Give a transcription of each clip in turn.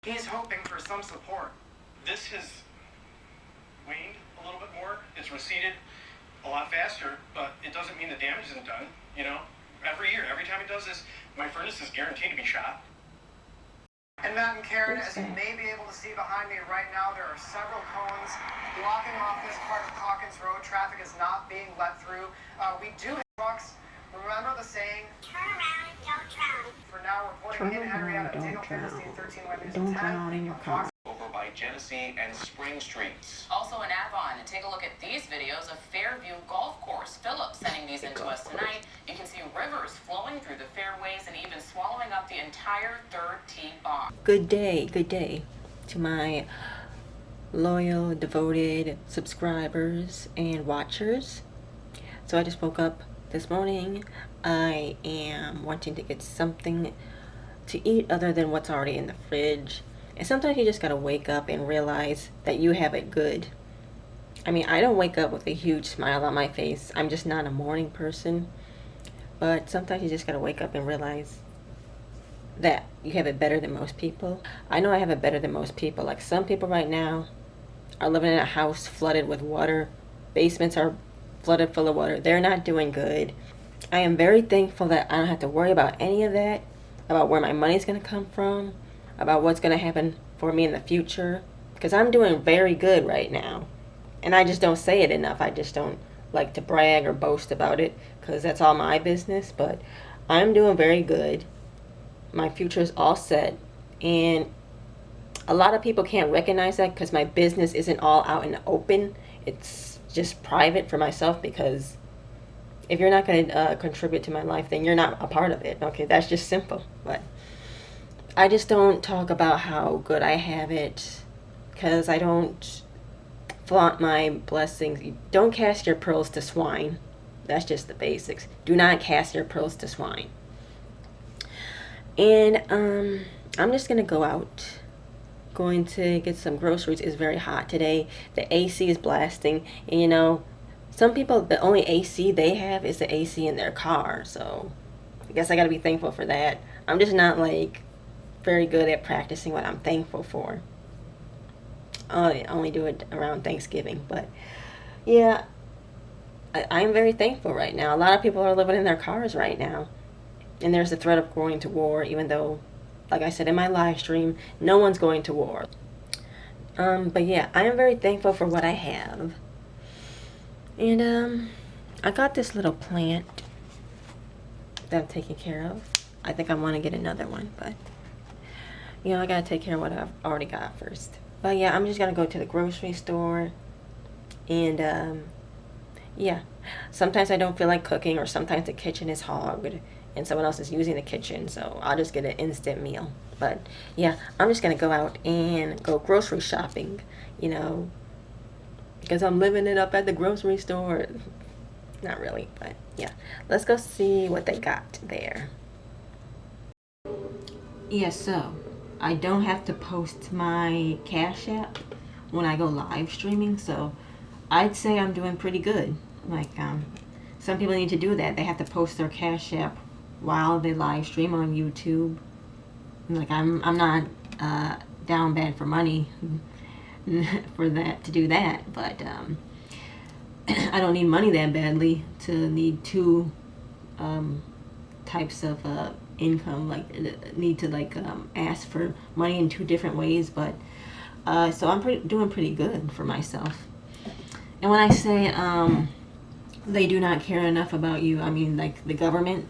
He's hoping for some support. This has waned a little bit more. It's receded a lot faster, but it doesn't mean the damage isn't done. You know, every year, every time it does this, my furnace is guaranteed to be shot. And Matt and Karen, as you may be able to see behind me right now, there are several cones blocking off this part of Hawkins Road. Traffic is not being let through. We do have trucks. Remember the saying? Turn around, don't drown. For now, reporting in Henrietta, Daniel Finkelstein, 13 Women. Don't drown in your car. Over by Genesee and Spring Streets. Also in Avon, take a look at these videos of Fairview Golf Course. Philip sending these into us tonight. You can see rivers flowing through the fairways and even swallowing up the entire third tee box. Good day to my loyal, devoted subscribers and watchers. So I just woke up this morning. I am wanting to get something to eat other than what's already in the fridge. And sometimes you just gotta wake up and realize that you have it good. I mean, I don't wake up with a huge smile on my face. I'm just not a morning person. But sometimes you just gotta wake up and realize that you have it better than most people. I know I have it better than most people. Like, some people right now are living in a house flooded with water. Basements are flooded full of water. They're not doing good. I am very thankful that I don't have to worry about any of that, about where my money's gonna come from, about what's going to happen for me in the future, because I'm doing very good right now. And I just don't say it enough. I just don't like to brag or boast about it, because that's all my business. But I'm doing very good. My future is all set. And a lot of people can't recognize that because my business isn't all out in the open. It's just private for myself, because if you're not going to contribute to my life, then you're not a part of it. Okay, that's just simple. But I just don't talk about how good I have it, because I don't flaunt my blessings. Don't cast your pearls to swine. That's just the basics. Do not cast your pearls to swine. And I'm just going to go out. Going to get some groceries. It's very hot today. The AC is blasting. And you know, some people, the only AC they have is the AC in their car. So I guess I got to be thankful for that. I'm just not like very good at practicing what I'm thankful for. I only do it around Thanksgiving, but yeah, I'm very thankful right now. A lot of people are living in their cars right now, and there's the threat of going to war, even though, like I said in my live stream, no one's going to war. But yeah, I am very thankful for what I have. And I got this little plant that I'm taking care of. I think I want to get another one, but you know, I gotta take care of what I've already got first. But yeah, I'm just gonna go to the grocery store. And yeah, sometimes I don't feel like cooking, or sometimes the kitchen is hogged and someone else is using the kitchen, so I'll just get an instant meal. But yeah, I'm just gonna go out and go grocery shopping, you know, because I'm living it up at the grocery store. Not really, but yeah, let's go see what they got there. Yeah, so I don't have to post my Cash App when I go live streaming, so I'd say I'm doing pretty good. Like, some people need to do that. They have to post their Cash App while they live stream on YouTube. Like, I'm not down bad for money for that, to do that, but I don't need money that badly to need two types of income, like need to like ask for money in two different ways. But so I'm doing pretty good for myself. And when I say they do not care enough about you, I mean like the government,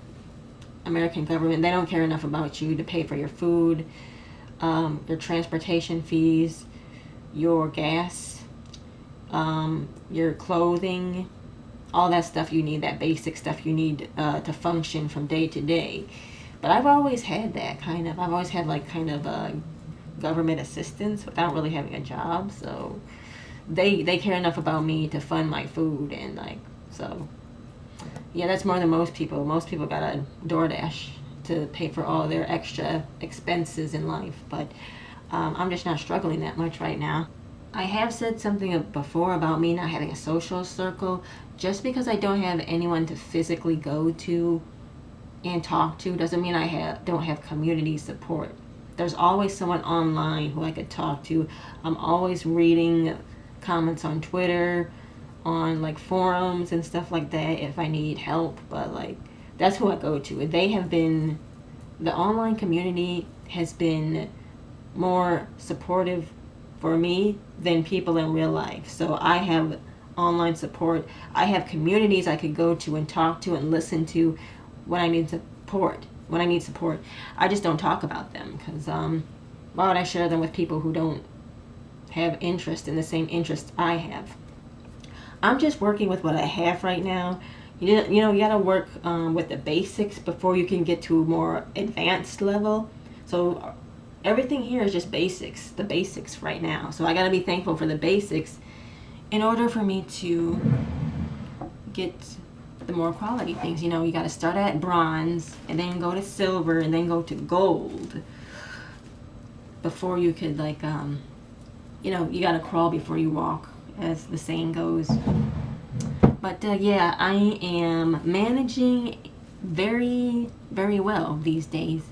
American government, they don't care enough about you to pay for your food, your transportation fees, your gas, your clothing, all that stuff you need, that basic stuff you need to function from day to day. But I've always had that kind of, I've always had like kind of government assistance without really having a job. So they care enough about me to fund my food, and like, so yeah, that's more than most people. Most people got a DoorDash to pay for all their extra expenses in life. But I'm just not struggling that much right now. I have said something before about me not having a social circle. Just because I don't have anyone to physically go to and talk to doesn't mean I don't have community support. there's always someone online who I could talk to. I'm always reading comments on Twitter, on like forums and stuff like that if I need help. But like, that's who I go to. The online community has been more supportive for me than people in real life. So I have online support. I have communities I could go to and talk to and listen to when I need support. I just don't talk about them because why would I share them with people who don't have interest in the same interest I have? I'm just working with what I have right now. You gotta work with the basics before you can get to a more advanced level. So everything here is just basics, the basics right now. So I gotta be thankful for the basics in order for me to get the more quality things. You gotta start at bronze and then go to silver and then go to gold before you could like you gotta crawl before you walk, as the saying goes. But yeah, I am managing very, very well these days.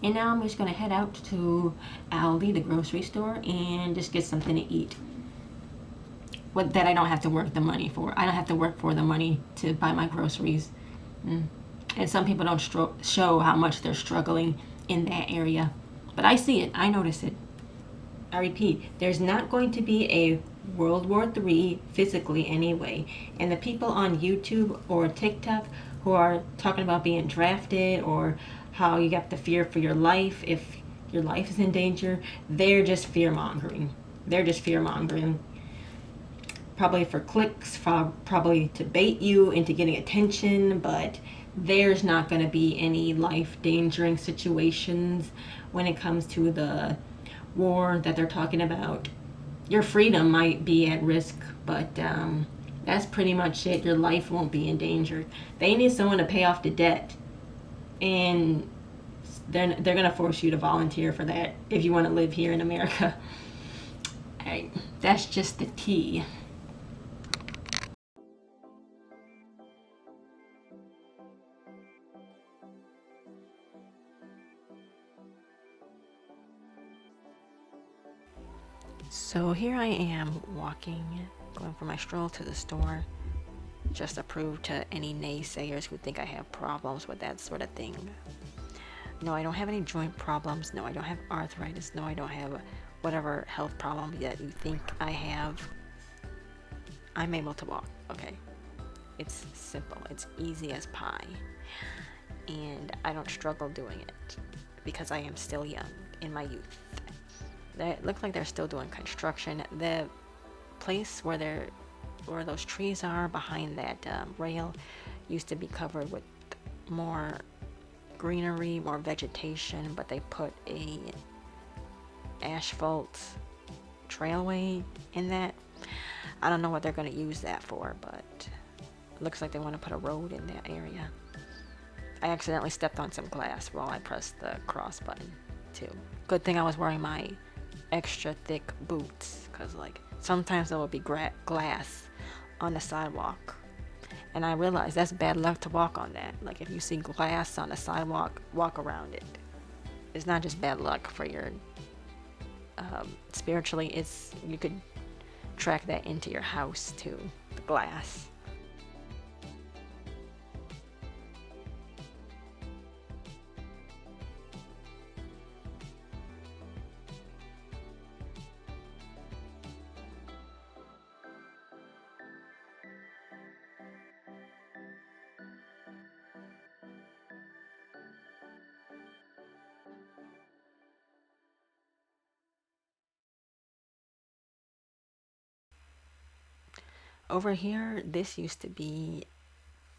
And now I'm just going to head out to Aldi, the grocery store, and just get something to eat. That I don't have to work the money for. I don't have to work for the money to buy my groceries. And some people don't show how much they're struggling in that area. But I see it. I notice it. I repeat, there's not going to be a World War III physically anyway. And the people on YouTube or TikTok who are talking about being drafted or how you have to fear for your life if your life is in danger, they're just fear-mongering. Probably for clicks, probably to bait you into getting attention, but there's not going to be any life-endangering situations when it comes to the war that they're talking about. Your freedom might be at risk, but that's pretty much it. Your life won't be endangered. They need someone to pay off the debt, and they're going to force you to volunteer for that if you want to live here in America. All right, that's just the tea. So here I am walking, going for my stroll to the store, just to prove to any naysayers who think I have problems with that sort of thing. No, I don't have any joint problems. No, I don't have arthritis. No, I don't have whatever health problem that you think I have. I'm able to walk, okay? It's simple. It's easy as pie. And I don't struggle doing it because I am still young in my youth. It looks like they're still doing construction. The place where those trees are behind that rail used to be covered with more greenery, more vegetation, but they put a asphalt trailway in that. I don't know what they're going to use that for, but it looks like they want to put a road in that area. I accidentally stepped on some glass while I pressed the cross button too. Good thing I was wearing my extra thick boots, because like sometimes there will be glass on the sidewalk, and I realized that's bad luck to walk on that. Like if you see glass on the sidewalk, walk around it. It's not just bad luck for your spiritually, you could track that into your house too, the glass. Over here, this used to be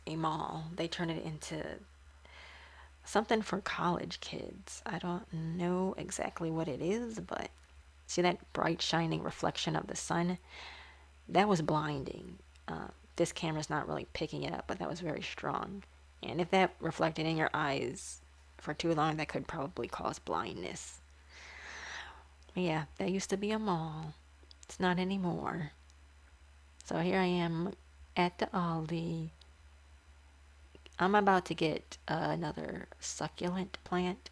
a mall. They turned it into something for college kids. I don't know exactly what it is, but see that bright shining reflection of the sun? That was blinding. This camera's not really picking it up, but that was very strong. And if that reflected in your eyes for too long, that could probably cause blindness. But yeah, that used to be a mall. It's not anymore. So here I am at the Aldi. I'm about to get another succulent plant.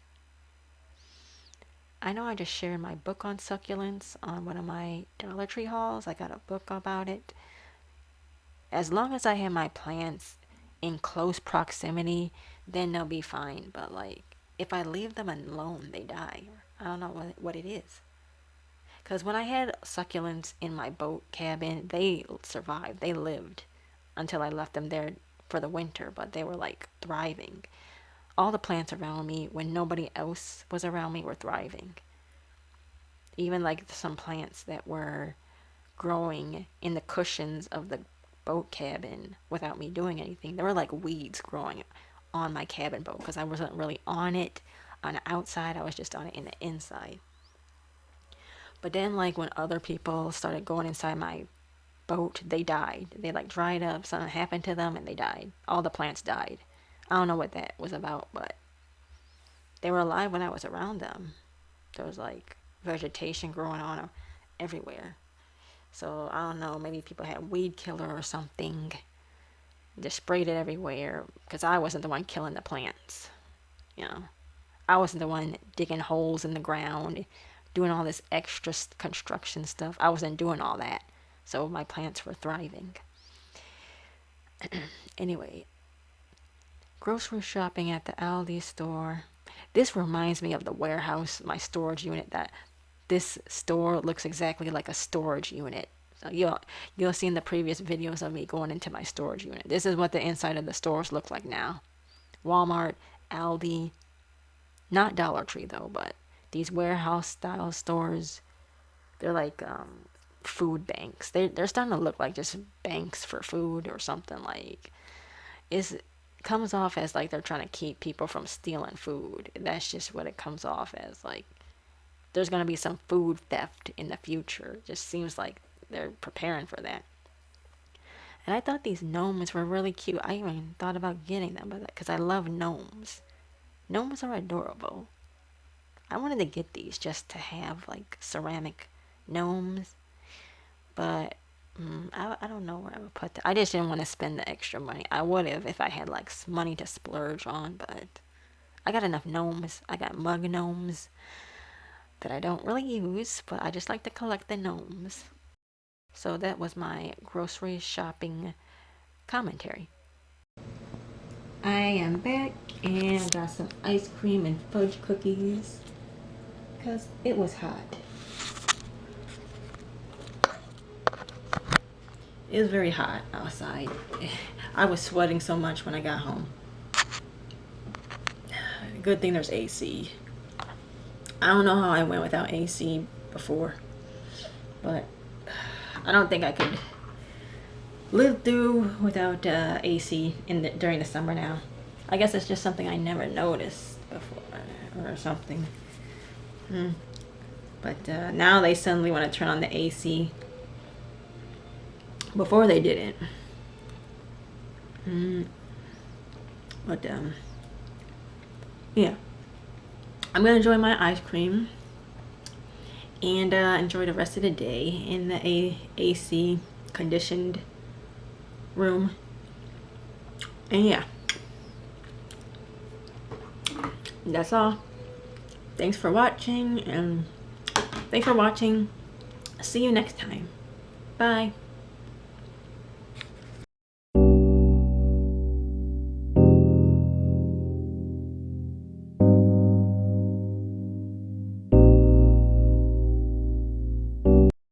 I know I just shared my book on succulents on one of my Dollar Tree hauls. I got a book about it. As long as I have my plants in close proximity, then they'll be fine. But like, if I leave them alone, they die. I don't know what it is. Because when I had succulents in my boat cabin, they survived. They lived until I left them there for the winter, but they were like thriving. All the plants around me, when nobody else was around me, were thriving. Even like some plants that were growing in the cushions of the boat cabin without me doing anything. There were like weeds growing on my cabin boat because I wasn't really on it on the outside. I was just on it in the inside. But then like when other people started going inside my boat, they died. They like dried up, something happened to them and they died. All the plants died. I don't know what that was about, but they were alive when I was around them. There was like vegetation growing on everywhere. So I don't know, maybe people had weed killer or something. Just sprayed it everywhere because I wasn't the one killing the plants. You know, I wasn't the one digging holes in the ground, doing all this extra construction stuff. I wasn't doing all that. So my plants were thriving. Anyway, grocery shopping at the Aldi store. This reminds me of the warehouse, my storage unit. That this store looks exactly like a storage unit. So you'll see in the previous videos of me going into my storage unit. This is what the inside of the stores look like now. Walmart, Aldi, not Dollar Tree though, but these warehouse style stores, they're like food banks. They're starting to look like just banks for food or something. Like it comes off as like they're trying to keep people from stealing food. That's just what it comes off as. Like there's going to be some food theft in the future. It just seems like they're preparing for that. And I thought these gnomes were really cute. I even thought about getting them because I love gnomes. Gnomes are adorable. I wanted to get these just to have like ceramic gnomes, but I don't know where I would put them. I just didn't want to spend the extra money. I would have if I had like money to splurge on, but I got enough gnomes. I got mug gnomes that I don't really use, but I just like to collect the gnomes. So that was my grocery shopping commentary. I am back and I got some ice cream and fudge cookies because it was hot. It was very hot outside. I was sweating so much when I got home. Good thing there's AC. I don't know how I went without AC before, but I don't think I could live through without AC during the summer now. I guess it's just something I never noticed before or something. But now they suddenly want to turn on the AC. Before they didn't. But yeah. I'm gonna enjoy my ice cream and enjoy the rest of the day in the AC conditioned room. And yeah, that's all. Thanks for watching, and see you next time. Bye.